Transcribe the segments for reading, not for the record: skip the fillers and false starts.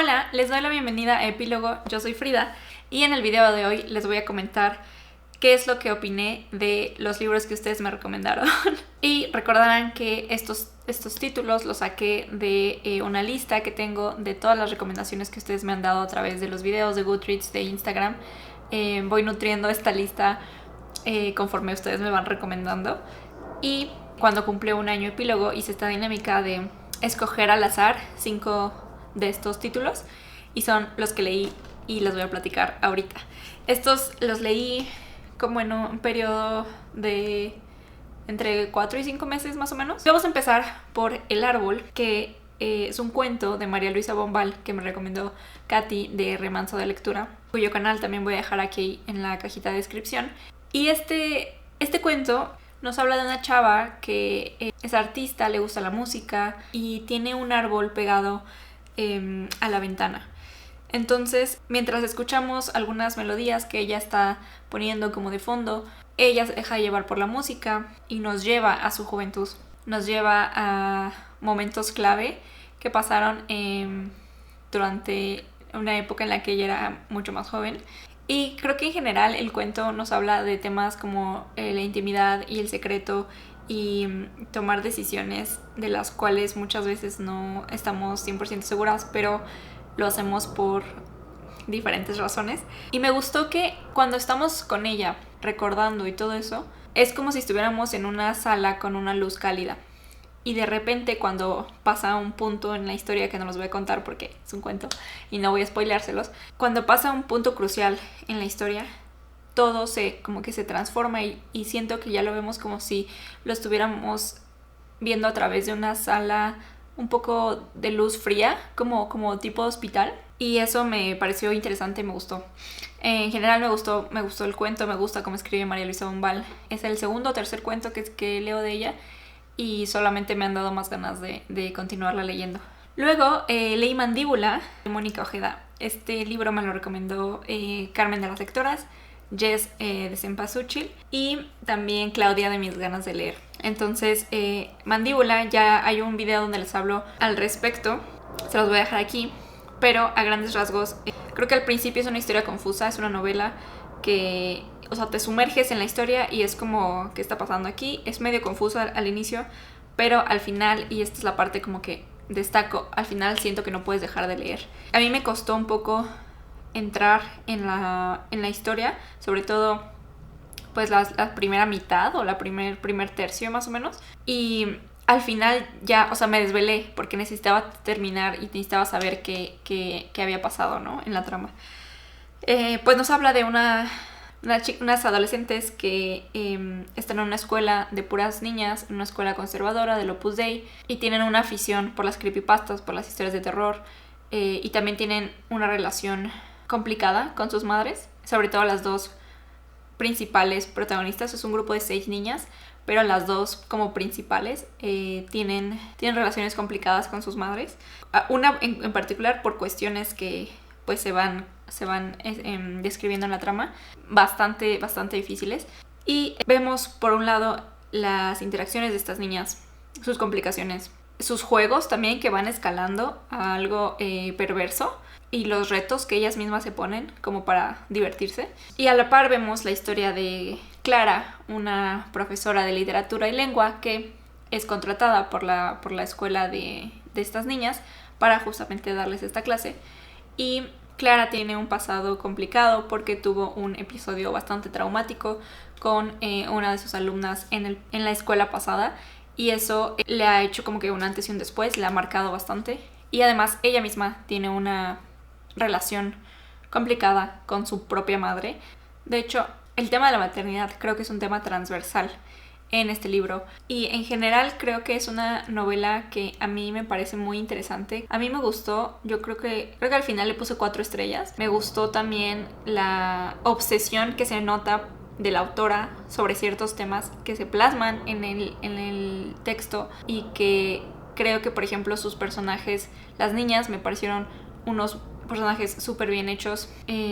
Hola, les doy la bienvenida a Epílogo, yo soy Frida y en el video de hoy les voy a comentar qué es lo que opiné de los libros que ustedes me recomendaron. Y recordarán que estos títulos los saqué de una lista que tengo de todas las recomendaciones que ustedes me han dado a través de los videos de Goodreads, de Instagram. Voy nutriendo esta lista conforme ustedes me van recomendando. Y cuando cumplió un año Epílogo hice esta dinámica de escoger al azar 5 de estos títulos y son los que leí y les voy a platicar ahorita. Estos los leí como en un periodo de entre 4 y 5 meses más o menos. Vamos a empezar por El Árbol, que es un cuento de María Luisa Bombal que me recomendó Katy de Remanso de Lectura, cuyo canal también voy a dejar aquí en la cajita de descripción. Y este cuento nos habla de una chava que es artista, le gusta la música y tiene un árbol pegado a la ventana. Entonces, mientras escuchamos algunas melodías que ella está poniendo como de fondo, ella se deja llevar por la música y nos lleva a su juventud. Nos lleva a momentos clave que pasaron durante una época en la que ella era mucho más joven. Y creo que en general el cuento nos habla de temas como la intimidad y el secreto y tomar decisiones de las cuales muchas veces no estamos 100% seguras, pero lo hacemos por diferentes razones. Y me gustó que cuando estamos con ella recordando y todo eso, es como si estuviéramos en una sala con una luz cálida. Y de repente cuando pasa un punto en la historia, que no los voy a contar porque es un cuento y no voy a spoileárselos, cuando pasa un punto crucial en la historia, todo como que se transforma y siento que ya lo vemos como si lo estuviéramos viendo a través de una sala un poco de luz fría, como tipo hospital. Y eso me pareció interesante y me gustó. En general me gustó el cuento, me gusta cómo escribe María Luisa Bombal. Es el segundo o tercer cuento que leo de ella y solamente me han dado más ganas de continuarla leyendo. Luego leí Mandíbula de Mónica Ojeda. Este libro me lo recomendó Carmen de las Lectoras, Jess de Cempasúchil y también Claudia de Mis Ganas de Leer. Entonces, Mandíbula, ya hay un video donde les hablo al respecto, se los voy a dejar aquí, pero a grandes rasgos, creo que al principio es una historia confusa, es una novela que, o sea, te sumerges en la historia y es como, ¿qué está pasando aquí? Es medio confusa al inicio, pero al final, y esta es la parte como que destaco, al final siento que no puedes dejar de leer. A mí me costó un poco entrar en la historia, sobre todo pues la primera mitad o la primer tercio más o menos, y al final ya, o sea, me desvelé porque necesitaba terminar y necesitaba saber qué había pasado, ¿no? En la trama. Pues nos habla de unas adolescentes que están en una escuela de puras niñas, en una escuela conservadora del Opus Dei, y tienen una afición por las creepypastas, por las historias de terror, y también tienen una relación complicada con sus madres, sobre todo las dos principales protagonistas. Es un grupo de 6 niñas, pero las dos como principales tienen relaciones complicadas con sus madres. Una en particular por cuestiones que pues se van describiendo en la trama, bastante difíciles. Y vemos por un lado las interacciones de estas niñas, sus complicaciones, sus juegos también que van escalando a algo perverso, y los retos que ellas mismas se ponen como para divertirse. Y a la par vemos la historia de Clara, una profesora de literatura y lengua que es contratada por la escuela de estas niñas para justamente darles esta clase. Y Clara tiene un pasado complicado porque tuvo un episodio bastante traumático con una de sus alumnas en la escuela pasada, y eso le ha hecho como que un antes y un después, le ha marcado bastante. Y además ella misma tiene una relación complicada con su propia madre. De hecho, el tema de la maternidad creo que es un tema transversal en este libro, y en general creo que es una novela que a mí me parece muy interesante. A mí me gustó, yo creo que al final le puse 4 estrellas. Me gustó también la obsesión que se nota de la autora sobre ciertos temas que se plasman en el texto, y que creo que, por ejemplo, sus personajes, las niñas, me parecieron unos personajes súper bien hechos,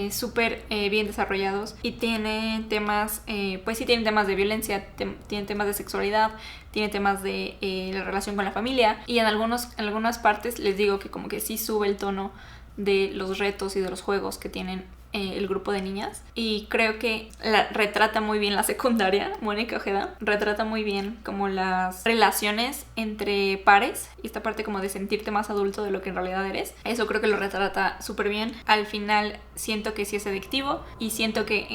súper bien desarrollados, y tiene temas, pues sí tienen temas de violencia, tienen temas de sexualidad, tiene temas de la relación con la familia, y en algunas partes les digo que como que sí sube el tono de los retos y de los juegos que tienen el grupo de niñas, y creo que retrata muy bien la secundaria. Mónica Ojeda retrata muy bien como las relaciones entre pares y esta parte como de sentirte más adulto de lo que en realidad eres. Eso creo que lo retrata súper bien. Al final siento que sí es adictivo y siento que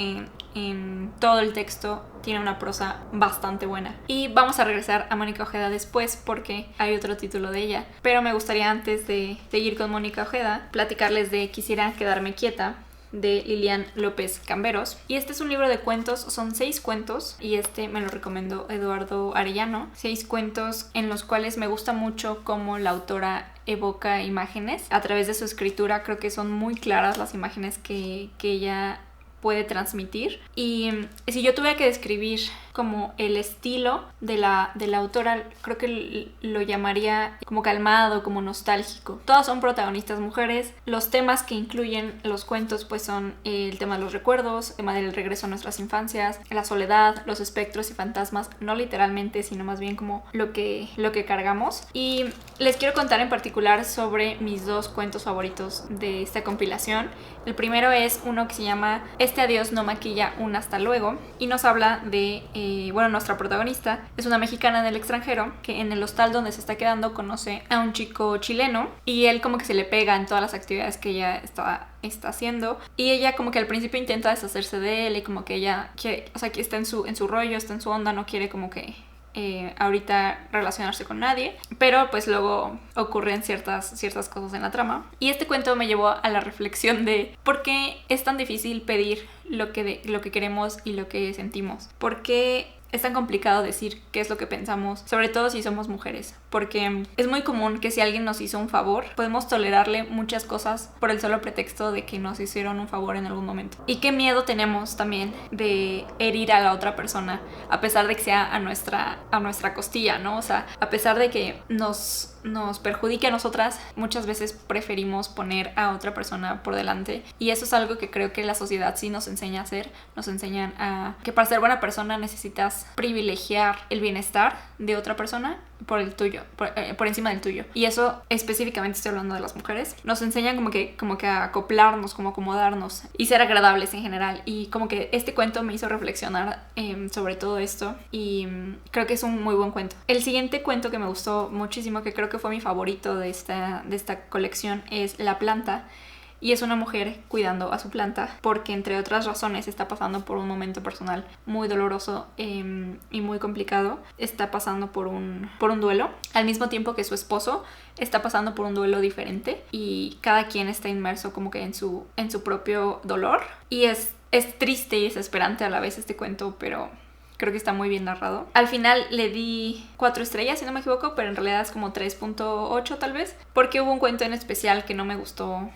en todo el texto tiene una prosa bastante buena. Y vamos a regresar a Mónica Ojeda después porque hay otro título de ella, pero me gustaría, antes de seguir con Mónica Ojeda, platicarles de Quisiera quedarme quieta, de Lilian López Camberos. Y este es un libro de cuentos, son 6 cuentos, y este me lo recomendó Eduardo Arellano. 6 cuentos en los cuales me gusta mucho cómo la autora evoca imágenes a través de su escritura. Creo que son muy claras las imágenes que ella puede transmitir. Y si yo tuviera que describir como el estilo de la autora, creo que lo llamaría como calmado, como nostálgico. Todas son protagonistas mujeres. Los temas que incluyen los cuentos pues son el tema de los recuerdos, el tema del regreso a nuestras infancias, la soledad, los espectros y fantasmas, no literalmente, sino más bien como lo que cargamos. Y les quiero contar en particular sobre mis 2 cuentos favoritos de esta compilación. El primero es uno que se llama Este adiós no maquilla un hasta luego, y nos habla de nuestra protagonista es una mexicana en el extranjero que en el hostal donde se está quedando conoce a un chico chileno, y él como que se le pega en todas las actividades que ella está haciendo, y ella como que al principio intenta deshacerse de él, y como que ella quiere, o sea, que está en su rollo, está en su onda, no quiere como que ahorita relacionarse con nadie, pero pues luego ocurren ciertas cosas en la trama. Y este cuento me llevó a la reflexión de por qué es tan difícil pedir lo que queremos y lo que sentimos. ¿Por qué es tan complicado decir qué es lo que pensamos, sobre todo si somos mujeres? Porque es muy común que si alguien nos hizo un favor, podemos tolerarle muchas cosas por el solo pretexto de que nos hicieron un favor en algún momento. Y qué miedo tenemos también de herir a la otra persona, a pesar de que sea a nuestra costilla, ¿no? O sea, a pesar de que nos perjudique a nosotras, muchas veces preferimos poner a otra persona por delante, y eso es algo que creo que la sociedad sí nos enseña a hacer. Nos enseñan a que para ser buena persona necesitas privilegiar el bienestar de otra persona por el tuyo, por encima del tuyo. Y eso específicamente estoy hablando de las mujeres. Nos enseñan como que a acoplarnos, como acomodarnos y ser agradables en general. Y como que este cuento me hizo reflexionar sobre todo esto, y creo que es un muy buen cuento. El siguiente cuento que me gustó muchísimo, que creo que fue mi favorito de esta colección, es La planta. Y es una mujer cuidando a su planta porque, entre otras razones, está pasando por un momento personal muy doloroso y muy complicado. Está pasando por un duelo, al mismo tiempo que su esposo está pasando por un duelo diferente, y cada quien está inmerso como que en su propio dolor. Y es triste y desesperante a la vez este cuento, pero creo que está muy bien narrado. Al final le di 4 estrellas, si no me equivoco, pero en realidad es como 3.8 tal vez, porque hubo un cuento en especial que no me gustó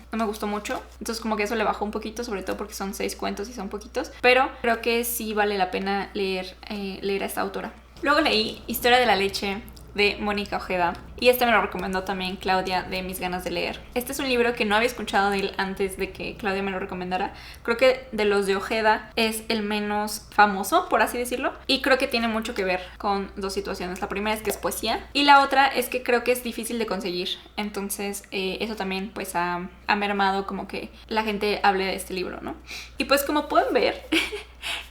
mucho. Entonces como que eso le bajó un poquito, sobre todo porque son 6 cuentos y son poquitos. Pero creo que sí vale la pena leer a esta autora. Luego leí Historia de la leche, de Mónica Ojeda, y este me lo recomendó también Claudia, de Mis ganas de leer. Este es un libro que no había escuchado de él antes de que Claudia me lo recomendara. Creo que de los de Ojeda es el menos famoso, por así decirlo, y creo que tiene mucho que ver con 2 situaciones. La primera es que es poesía, y la otra es que creo que es difícil de conseguir. Entonces eso también pues ha mermado como que la gente hable de este libro, ¿no? Y pues como pueden ver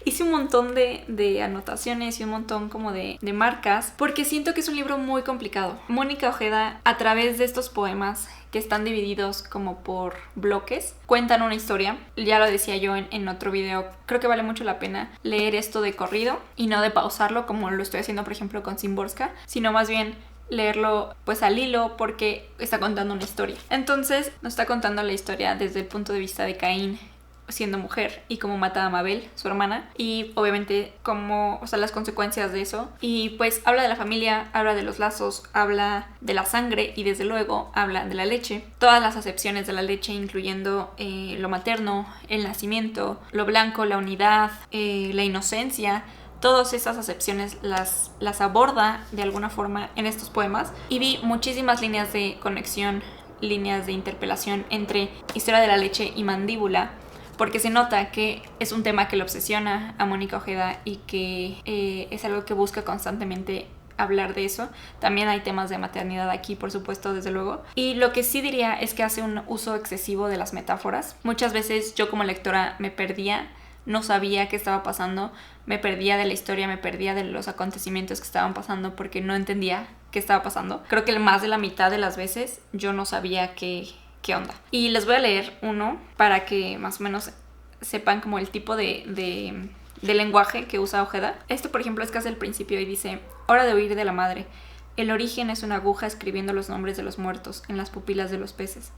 hice un montón de anotaciones y un montón como de marcas, porque siento que es un libro muy complicado. Mónica Ojeda, a través de estos poemas que están divididos como por bloques, cuentan una historia. Ya lo decía yo en otro video, creo que vale mucho la pena leer esto de corrido y no de pausarlo como lo estoy haciendo por ejemplo con Szymborska, sino más bien leerlo pues al hilo, porque está contando una historia. Entonces nos está contando la historia desde el punto de vista de Caín siendo mujer y cómo mata a Mabel, su hermana, y obviamente cómo, o sea, las consecuencias de eso. Y pues habla de la familia, habla de los lazos, habla de la sangre y desde luego habla de la leche. Todas las acepciones de la leche, incluyendo lo materno, el nacimiento, lo blanco, la unidad, la inocencia. Todas esas acepciones las aborda de alguna forma en estos poemas, y vi muchísimas líneas de conexión, líneas de interpelación entre Historia de la leche y Mandíbula, porque se nota que es un tema que le obsesiona a Mónica Ojeda y que es algo que busca constantemente hablar de eso. También hay temas de maternidad aquí, por supuesto, desde luego. Y lo que sí diría es que hace un uso excesivo de las metáforas. Muchas veces yo como lectora me perdía, no sabía qué estaba pasando, me perdía de la historia, me perdía de los acontecimientos que estaban pasando porque no entendía qué estaba pasando. Creo que más de la mitad de las veces yo no sabía qué onda. Y les voy a leer uno para que más o menos sepan como el tipo de lenguaje que usa Ojeda. Esto, por ejemplo, es casi el principio y dice: hora de huir de la madre. El origen es una aguja escribiendo los nombres de los muertos en las pupilas de los peces.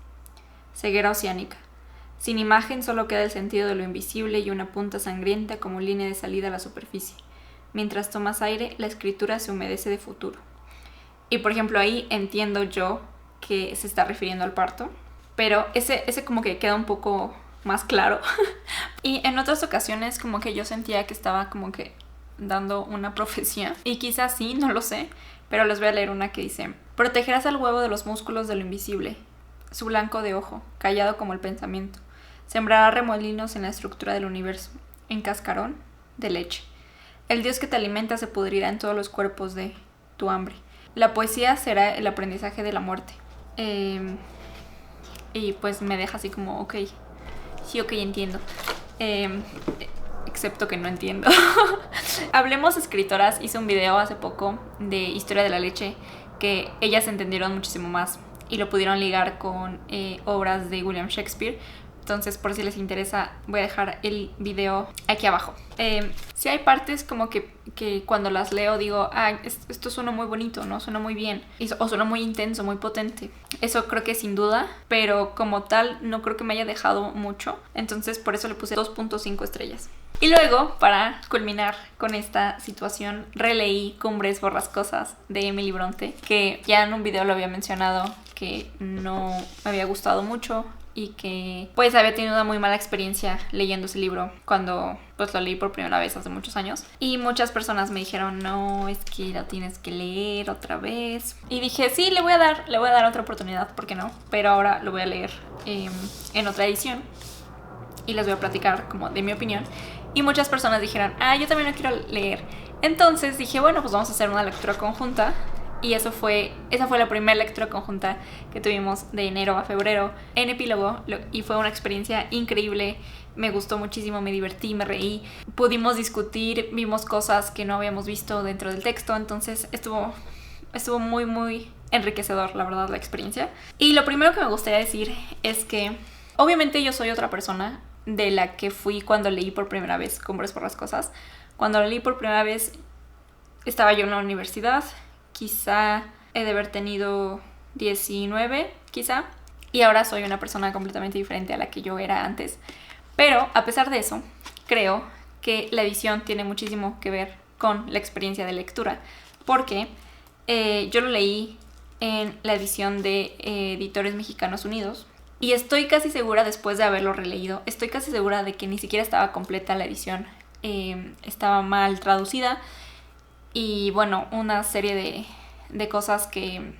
Ceguera oceánica. Sin imagen solo queda el sentido de lo invisible y una punta sangrienta como línea de salida a la superficie. Mientras tomas aire, la escritura se humedece de futuro. Y por ejemplo ahí entiendo yo que se está refiriendo al parto, pero ese como que queda un poco más claro. Y en otras ocasiones como que yo sentía que estaba como que dando una profecía, y quizás sí, no lo sé, pero les voy a leer una que dice: protegerás al huevo de los músculos de lo invisible, su blanco de ojo, callado como el pensamiento. Sembrará remolinos en la estructura del universo, en cascarón de leche. El Dios que te alimenta se pudrirá en todos los cuerpos de tu hambre. La poesía será el aprendizaje de la muerte. Y pues me deja así como, ok, sí, ok, entiendo. Excepto que no entiendo. Hablemos Escritoras hizo un video hace poco de Historia de la Leche, que ellas entendieron muchísimo más y lo pudieron ligar con obras de William Shakespeare. Entonces, por si les interesa, voy a dejar el video aquí abajo. Sí hay partes como que cuando las leo digo, esto suena muy bonito, ¿no? Suena muy bien. O suena muy intenso, muy potente. Eso creo que sin duda, pero como tal no creo que me haya dejado mucho. Entonces, por eso le puse 2.5 estrellas. Y luego, para culminar con esta situación, releí Cumbres Borrascosas de Emily Bronte, que ya en un video lo había mencionado, que no me había gustado mucho y que pues había tenido una muy mala experiencia leyendo ese libro cuando pues lo leí por primera vez hace muchos años. Y muchas personas me dijeron, no, es que lo tienes que leer otra vez. Y dije, sí, le voy a dar otra oportunidad, ¿por qué no? Pero ahora lo voy a leer en otra edición y les voy a platicar como de mi opinión. Y muchas personas dijeron, yo también lo quiero leer. Entonces dije, bueno, pues vamos a hacer una lectura conjunta. Y esa fue la primera lectura conjunta que tuvimos de enero a febrero en Epílogo. Y fue una experiencia increíble. Me gustó muchísimo, me divertí, me reí. Pudimos discutir, vimos cosas que no habíamos visto dentro del texto. Entonces estuvo muy, muy enriquecedor, la verdad, la experiencia. Y lo primero que me gustaría decir es que obviamente yo soy otra persona de la que fui cuando leí por primera vez Cumbres Borrascosas. Cuando lo leí por primera vez estaba yo en la universidad. Quizá he de haber tenido 19, quizá. Y ahora soy una persona completamente diferente a la que yo era antes. Pero a pesar de eso, creo que la edición tiene muchísimo que ver con la experiencia de lectura. Porque yo lo leí en la edición de Editores Mexicanos Unidos. Y estoy casi segura, después de haberlo releído, estoy casi segura de que ni siquiera estaba completa la edición. Estaba mal traducida. Y bueno, una serie de cosas que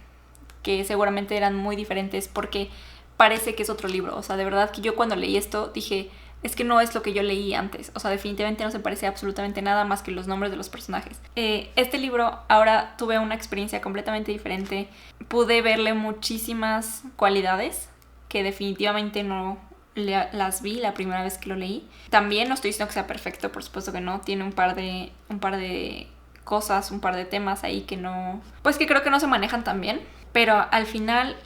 seguramente eran muy diferentes porque parece que es otro libro. O sea, de verdad que yo cuando leí esto dije, es que no es lo que yo leí antes. O sea, definitivamente no se parece absolutamente nada más que los nombres de los personajes. Este libro ahora tuve una experiencia completamente diferente. Pude verle muchísimas cualidades que definitivamente no las vi la primera vez que lo leí. También no estoy diciendo que sea perfecto, por supuesto que no. Tiene un par de cosas, un par de temas ahí que no, pues que creo que no se manejan tan bien, pero al final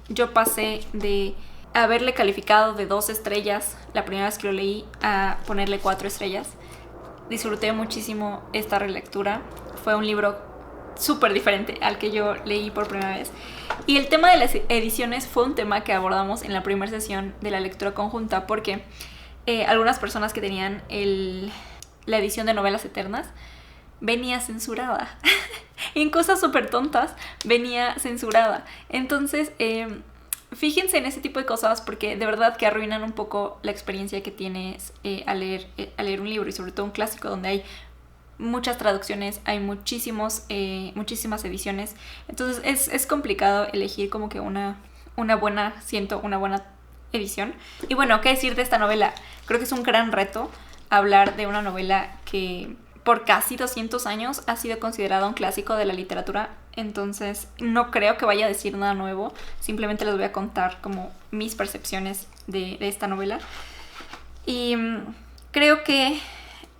yo pasé de haberle calificado de 2 estrellas la primera vez que lo leí a ponerle 4 estrellas. Disfruté muchísimo esta relectura, fue un libro súper diferente al que yo leí por primera vez. Y el tema de las ediciones fue un tema que abordamos en la primera sesión de la lectura conjunta, porque algunas personas que tenían la edición de Novelas Eternas venía censurada. En cosas súper tontas venía censurada. Entonces, fíjense en ese tipo de cosas porque de verdad que arruinan un poco la experiencia que tienes al leer un libro, y sobre todo un clásico donde hay muchas traducciones, hay muchísimas ediciones. Entonces es complicado elegir como que una buena edición. Y bueno, ¿qué decir de esta novela? Creo que es un gran reto hablar de una novela que por casi 200 años ha sido considerado un clásico de la literatura. Entonces no creo que vaya a decir nada nuevo, simplemente les voy a contar como mis percepciones de esta novela. Y creo que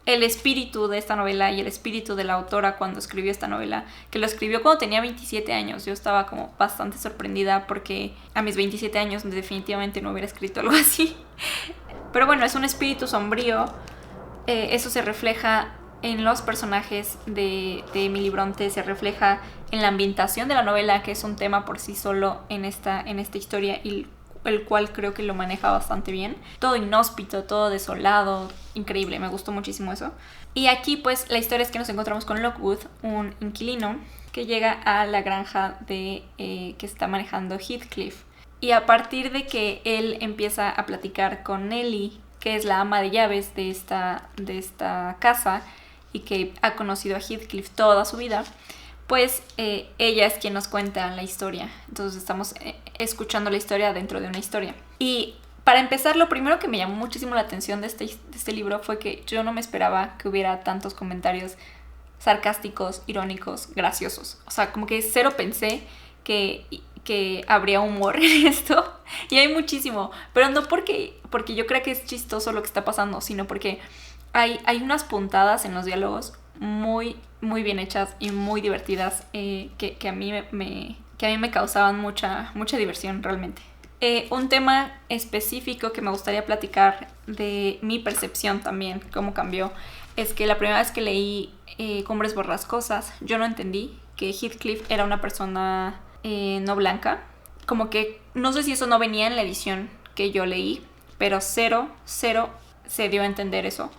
el espíritu de esta novela y el espíritu de la autora cuando escribió esta novela, que lo escribió cuando tenía 27 años, yo estaba como bastante sorprendida porque a mis 27 años definitivamente no hubiera escrito algo así. Pero bueno, es un espíritu sombrío, eso se refleja en los personajes de Emily Bronte, se refleja en la ambientación de la novela, que es un tema por sí solo en esta historia y el cual creo que lo maneja bastante bien. Todo inhóspito, todo desolado, increíble, me gustó muchísimo eso. Y aquí pues la historia es que nos encontramos con Lockwood, un inquilino que llega a la granja que está manejando Heathcliff. Y a partir de que él empieza a platicar con Nelly, que es la ama de llaves de esta casa y que ha conocido a Heathcliff toda su vida, pues ella es quien nos cuenta la historia. Entonces estamos escuchando la historia dentro de una historia. Y para empezar, lo primero que me llamó muchísimo la atención de este libro fue que yo no me esperaba que hubiera tantos comentarios sarcásticos, irónicos, graciosos. O sea, como que cero pensé que habría humor en esto. Y hay muchísimo, pero no porque yo creo que es chistoso lo que está pasando, sino porque hay unas puntadas en los diálogos muy, muy bien hechas y muy divertidas que a mí me causaban mucha diversión realmente. Un tema específico que me gustaría platicar de mi percepción también, cómo cambió, es que la primera vez que leí Cumbres Borrascosas, yo no entendí que Heathcliff era una persona no blanca. Como que no sé si eso no venía en la edición que yo leí, pero cero se dio a entender eso.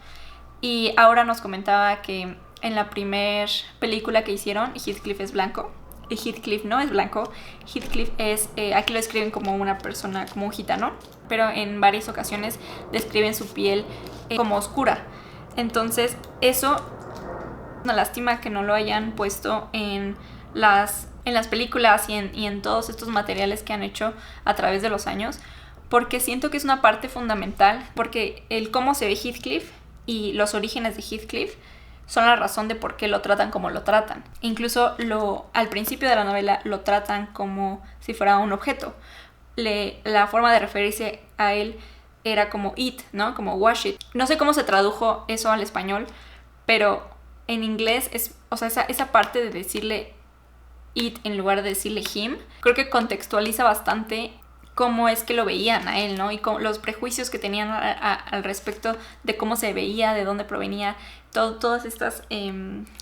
Y ahora nos comentaba que en la primer película que hicieron, Heathcliff es blanco. Y Heathcliff no es blanco. Heathcliff es, aquí lo describen como una persona, como un gitano, pero en varias ocasiones describen su piel como oscura. Entonces eso, una lástima que no lo hayan puesto en las películas y en todos estos materiales que han hecho a través de los años, porque siento que es una parte fundamental, porque el cómo se ve Heathcliff y los orígenes de Heathcliff son la razón de por qué lo tratan como lo tratan. Incluso al principio de la novela lo tratan como si fuera un objeto. La forma de referirse a él era como it, ¿no? Como wash it. No sé cómo se tradujo eso al español, pero en inglés o sea, esa parte de decirle it en lugar de decirle him, creo que contextualiza bastante cómo es que lo veían a él, ¿no? Y los prejuicios que tenían al respecto de cómo se veía, de dónde provenía, todas estas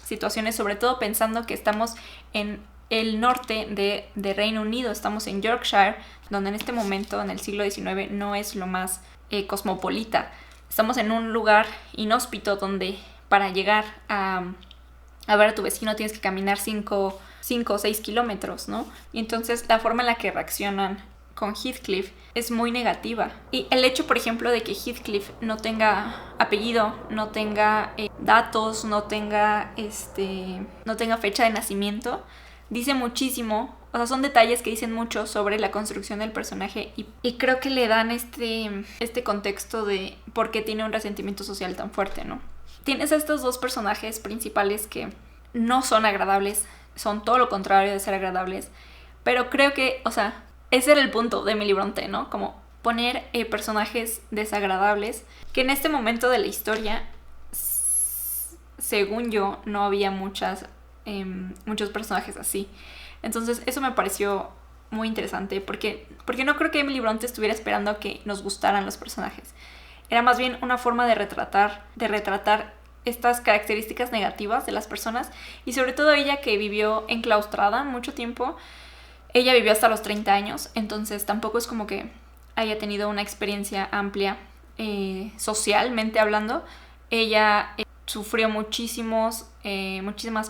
situaciones, sobre todo pensando que estamos en el norte de Reino Unido, estamos en Yorkshire, donde en este momento, en el siglo XIX, no es lo más cosmopolita. Estamos en un lugar inhóspito donde para llegar a ver a tu vecino tienes que caminar 5 o 6 kilómetros, ¿no? Y entonces la forma en la que reaccionan con Heathcliff es muy negativa. Y el hecho, por ejemplo, de que Heathcliff no tenga apellido, no tenga datos, no tenga fecha de nacimiento, dice muchísimo. O sea, son detalles que dicen mucho sobre la construcción del personaje y creo que le dan este contexto de por qué tiene un resentimiento social tan fuerte, ¿no? Tienes a estos dos personajes principales que no son agradables, son todo lo contrario de ser agradables, pero creo que, o sea, ese era el punto de Emily Bronte, ¿no? Como poner personajes desagradables, que en este momento de la historia, según yo, no había muchos personajes así. Entonces eso me pareció muy interesante, porque no creo que Emily Bronte estuviera esperando a que nos gustaran los personajes. Era más bien una forma de retratar estas características negativas de las personas, y sobre todo ella, que vivió enclaustrada mucho tiempo. Ella vivió hasta los 30 años, entonces tampoco es como que haya tenido una experiencia amplia socialmente hablando. Ella sufrió muchísimas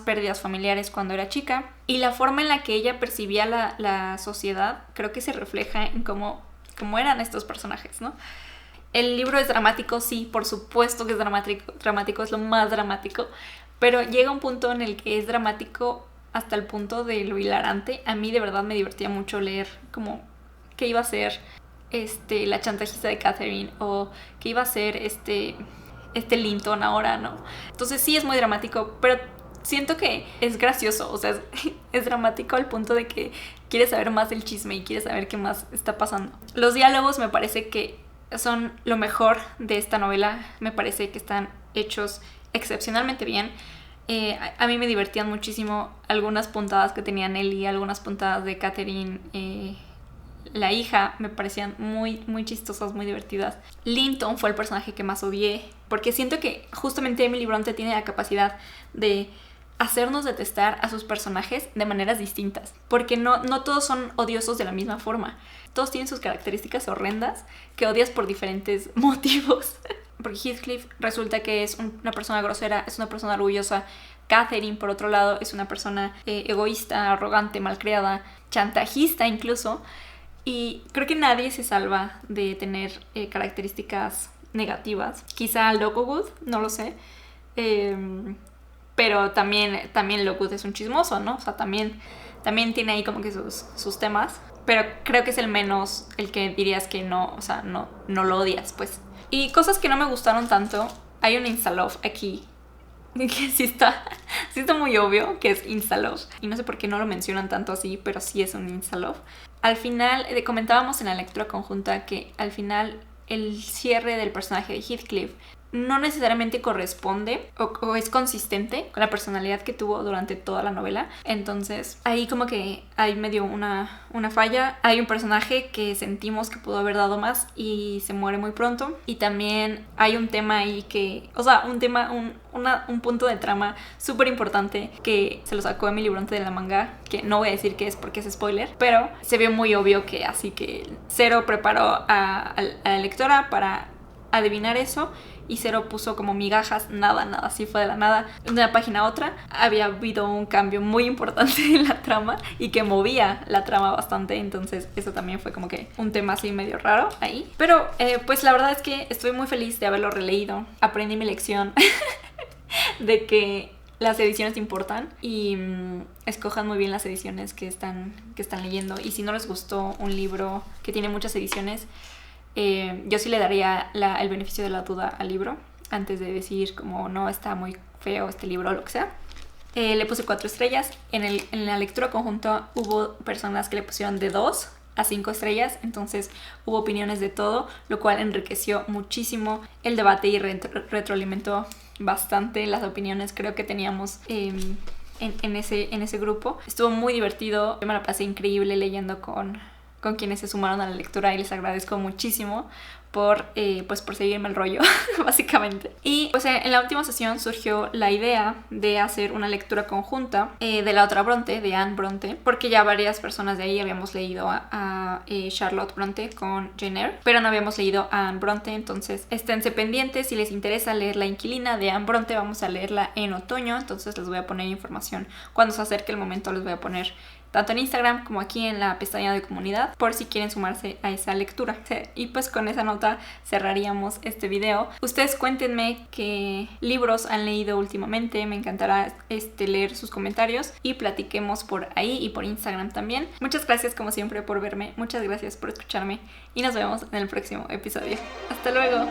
pérdidas familiares cuando era chica, y la forma en la que ella percibía la sociedad creo que se refleja en cómo eran estos personajes, ¿no? El libro es dramático, sí, por supuesto que es dramático, es lo más dramático, pero llega un punto en el que es dramático hasta el punto de lo hilarante. A mí de verdad me divertía mucho leer como qué iba a ser la chantajista de Catherine, o qué iba a ser este Linton ahora, ¿no? Entonces sí es muy dramático, pero siento que es gracioso, o sea, es dramático al punto de que quieres saber más del chisme y quieres saber qué más está pasando. Los diálogos me parece que son lo mejor de esta novela, me parece que están hechos excepcionalmente bien. A mí me divertían muchísimo algunas puntadas que tenía Nelly, algunas puntadas de Catherine, la hija, me parecían muy, muy chistosas, muy divertidas. Linton fue el personaje que más odié, porque siento que justamente Emily Bronte tiene la capacidad de hacernos detestar a sus personajes de maneras distintas, porque no todos son odiosos de la misma forma. Todos tienen sus características horrendas que odias por diferentes motivos. Porque Heathcliff resulta que es una persona grosera, es una persona orgullosa. Catherine, por otro lado, es una persona egoísta, arrogante, malcriada, chantajista incluso. Y creo que nadie se salva de tener características negativas. Quizá Lockwood, no lo sé. Pero también Lockwood es un chismoso, ¿no? O sea, también tiene ahí como que sus temas. Pero creo que es el menos, el que dirías que no, o sea, no lo odias, pues. Y cosas que no me gustaron tanto. Hay un Instalove aquí que sí está muy obvio que es Instalove. Y no sé por qué no lo mencionan tanto así, pero sí es un Instalove. Al final, comentábamos en la lectura conjunta que al final el cierre del personaje de Heathcliff no necesariamente corresponde o es consistente con la personalidad que tuvo durante toda la novela. Entonces ahí como que hay medio una falla. Hay un personaje que sentimos que pudo haber dado más y se muere muy pronto. Y también hay un tema ahí que, o sea, un punto de trama súper importante que se lo sacó Emily Bronte de la manga, que no voy a decir qué es porque es spoiler, pero se ve muy obvio que así que Zero preparó a la lectora para adivinar eso. Y Zero puso como migajas, nada, así fue de la nada. De una página a otra había habido un cambio muy importante en la trama y que movía la trama bastante. Entonces eso también fue como que un tema así medio raro ahí. Pero pues la verdad es que estoy muy feliz de haberlo releído. Aprendí mi lección de que las ediciones importan y escojan muy bien las ediciones que están leyendo. Y si no les gustó un libro que tiene muchas ediciones, yo sí le daría el beneficio de la duda al libro antes de decir como no, está muy feo este libro o lo que sea. Le puse 4 estrellas. En la lectura conjunta hubo personas que le pusieron de 2 a 5 estrellas, entonces hubo opiniones de todo, lo cual enriqueció muchísimo el debate y retroalimentó bastante las opiniones. Creo que teníamos en ese grupo. Estuvo muy divertido, yo me la pasé increíble leyendo con quienes se sumaron a la lectura y les agradezco muchísimo por seguirme el rollo, básicamente. Y pues en la última sesión surgió la idea de hacer una lectura conjunta de la otra Bronte, de Anne Bronte, porque ya varias personas de ahí habíamos leído a Charlotte Bronte con Jane Eyre, pero no habíamos leído a Anne Bronte. Entonces esténse pendientes si les interesa leer La Inquilina de Anne Bronte. Vamos a leerla en otoño, entonces les voy a poner información cuando se acerque el momento. Les voy a poner tanto en Instagram como aquí en la pestaña de comunidad por si quieren sumarse a esa lectura. Y pues con esa nota cerraríamos este video. Ustedes cuéntenme qué libros han leído últimamente, me encantará leer sus comentarios y platiquemos por ahí y por Instagram también. Muchas gracias como siempre por verme, muchas gracias por escucharme y nos vemos en el próximo episodio. Hasta luego.